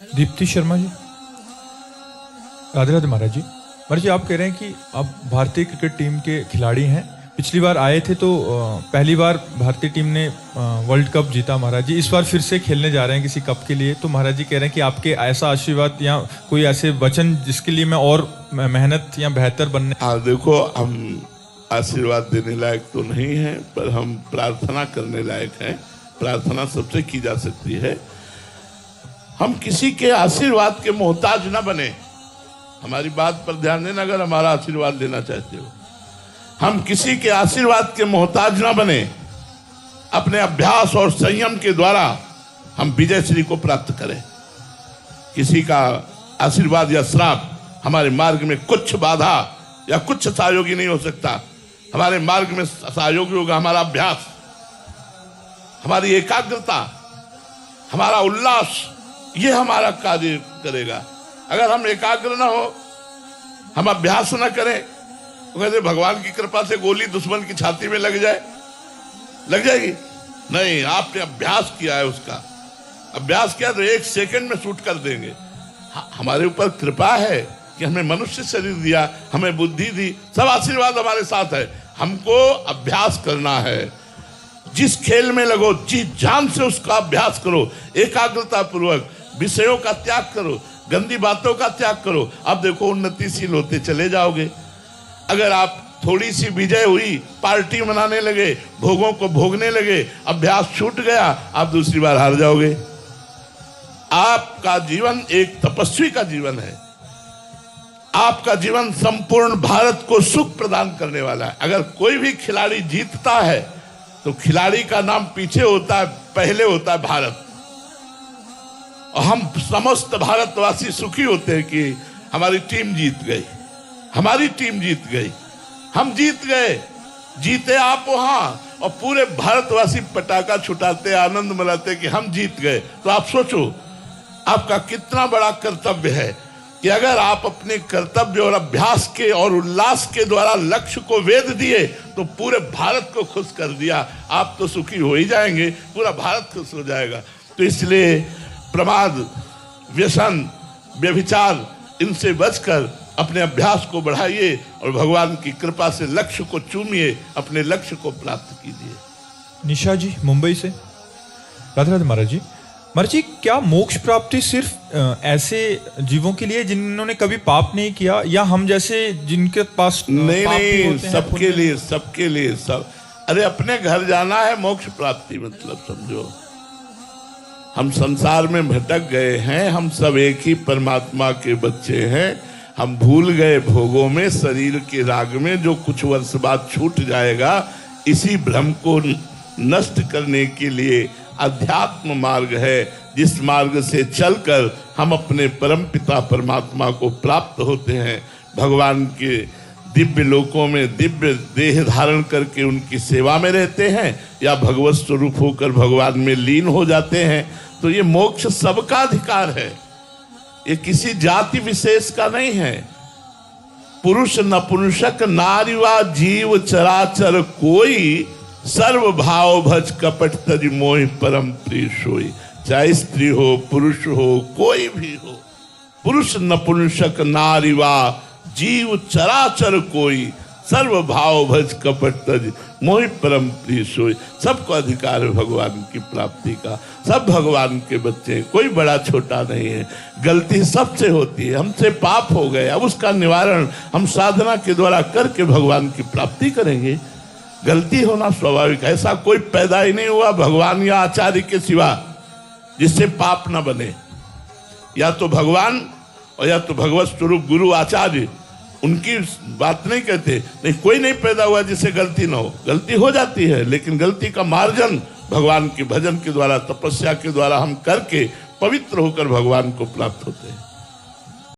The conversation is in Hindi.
दीप्ति शर्मा जी। राधे राधे महाराज जी। महाराज जी, आप कह रहे हैं कि आप भारतीय क्रिकेट टीम के खिलाड़ी हैं। पिछली बार आए थे तो पहली बार भारतीय टीम ने वर्ल्ड कप जीता महाराज जी। इस बार फिर से खेलने जा रहे हैं किसी कप के लिए, तो महाराज जी कह रहे हैं कि आपके ऐसा आशीर्वाद या कोई ऐसे वचन जिसके लिए मैं और मेहनत या बेहतर बनने। हाँ देखो, हम आशीर्वाद देने लायक तो नहीं है, पर हम प्रार्थना करने लायक हैं। प्रार्थना सबसे की जा सकती है। हम किसी के आशीर्वाद के मोहताज न बने। हमारी बात पर ध्यान देना, अगर हमारा आशीर्वाद लेना चाहते हो। हम किसी के आशीर्वाद के मोहताज न बने। अपने अभ्यास और संयम के द्वारा हम विजय श्री को प्राप्त करें। किसी का आशीर्वाद या श्राप हमारे मार्ग में कुछ बाधा या कुछ सहयोगी नहीं हो सकता। हमारे मार्ग में सहयोगी होगा हमारा अभ्यास, हमारी एकाग्रता, हमारा उल्लास। ये हमारा कार्य करेगा। अगर हम एकाग्र ना हो, हम अभ्यास ना करें, तो कहते भगवान की कृपा से गोली दुश्मन की छाती में लग जाएगी। नहीं, आपने अभ्यास किया है, उसका अभ्यास किया तो 1 सेकंड में शूट कर देंगे। हमारे ऊपर कृपा है कि हमें मनुष्य शरीर दिया, हमें बुद्धि दी, सब आशीर्वाद हमारे साथ है। हमको अभ्यास करना है। जिस खेल में लगो, जी जान से उसका अभ्यास करो, एकाग्रता पूर्वक। विषयों का त्याग करो, गंदी बातों का त्याग करो। अब देखो, उन्नतिशील होते चले जाओगे। अगर आप थोड़ी सी विजय हुई, पार्टी मनाने लगे, भोगों को भोगने लगे, अभ्यास छूट गया, आप दूसरी बार हार जाओगे। आपका जीवन एक तपस्वी का जीवन है। आपका जीवन संपूर्ण भारत को सुख प्रदान करने वाला है। अगर कोई भी खिलाड़ी जीतता है तो खिलाड़ी का नाम पीछे होता है, पहले होता है भारत। और हम समस्त भारतवासी सुखी होते हैं कि हमारी टीम जीत गई, हमारी टीम जीत गई, हम जीत गए। जीते आप वहां, और पूरे भारतवासी पटाखा छुटाते, आनंद मनाते कि हम जीत गए। तो आप सोचो, आपका कितना बड़ा कर्तव्य है कि अगर आप अपने कर्तव्य और अभ्यास के और उल्लास के द्वारा लक्ष्य को वेध दिए तो पूरे भारत को खुश कर दिया। आप तो सुखी हो ही जाएंगे, पूरा भारत खुश हो जाएगा। तो इसलिए प्रमाद, व्यसन, व्यभिचार, इनसे बचकर अपने अभ्यास को बढ़ाइए और भगवान की कृपा से लक्ष्य को चूमिए, अपने लक्ष्य को प्राप्त कीजिए। निशा जी मुंबई से। राधे राधे महाराज जी। महाराज जी, क्या मोक्ष प्राप्ति सिर्फ ऐसे जीवों के लिए जिन्होंने कभी पाप नहीं किया, या हम जैसे जिनके पास नहीं, सबके लिए, सबके लिए, सब। अरे अपने घर जाना है मोक्ष प्राप्ति, मतलब समझो। हम संसार में भटक गए हैं, हम सब एक ही परमात्मा के बच्चे हैं। हम भूल गए भोगों में, शरीर के राग में, जो कुछ वर्ष बाद छूट जाएगा। इसी भ्रम को नष्ट करने के लिए अध्यात्म मार्ग है, जिस मार्ग से चलकर हम अपने परम पिता परमात्मा को प्राप्त होते हैं। भगवान के दिव्य लोकों में दिव्य देह धारण करके उनकी सेवा में रहते हैं, या भगवत स्वरूप होकर भगवान में लीन हो जाते हैं। तो ये मोक्ष सबका अधिकार है, ये किसी जाति विशेष का नहीं है। पुरुष नपुंसक नारी वा जीव चराचर कोई, सर्व भाव भज कपट तज मोहि परम प्रिय सोई। चाहे स्त्री हो, पुरुष हो, कोई भी हो, पुरुष नपुंसक नारी वा जीव चराचर कोई, सर्व भाव भज कपट तज मोहि परम प्रिय सोई। सबको अधिकार है भगवान की प्राप्ति का। सब भगवान के बच्चे हैं, कोई बड़ा छोटा नहीं है। गलती सबसे होती है, हमसे पाप हो गए, अब उसका निवारण हम साधना के द्वारा करके भगवान की प्राप्ति करेंगे। गलती होना स्वाभाविक है, ऐसा कोई पैदा ही नहीं हुआ भगवान या आचार्य के सिवा जिससे पाप न बने। या तो भगवान और या तो भगवत स्वरूप गुरु आचार्य, उनकी बात नहीं कहते। नहीं, कोई नहीं पैदा हुआ जिससे गलती ना हो। गलती हो जाती है, लेकिन गलती का मार्जन भगवान के भजन के द्वारा, तपस्या के द्वारा हम करके पवित्र होकर भगवान को प्राप्त होते हैं।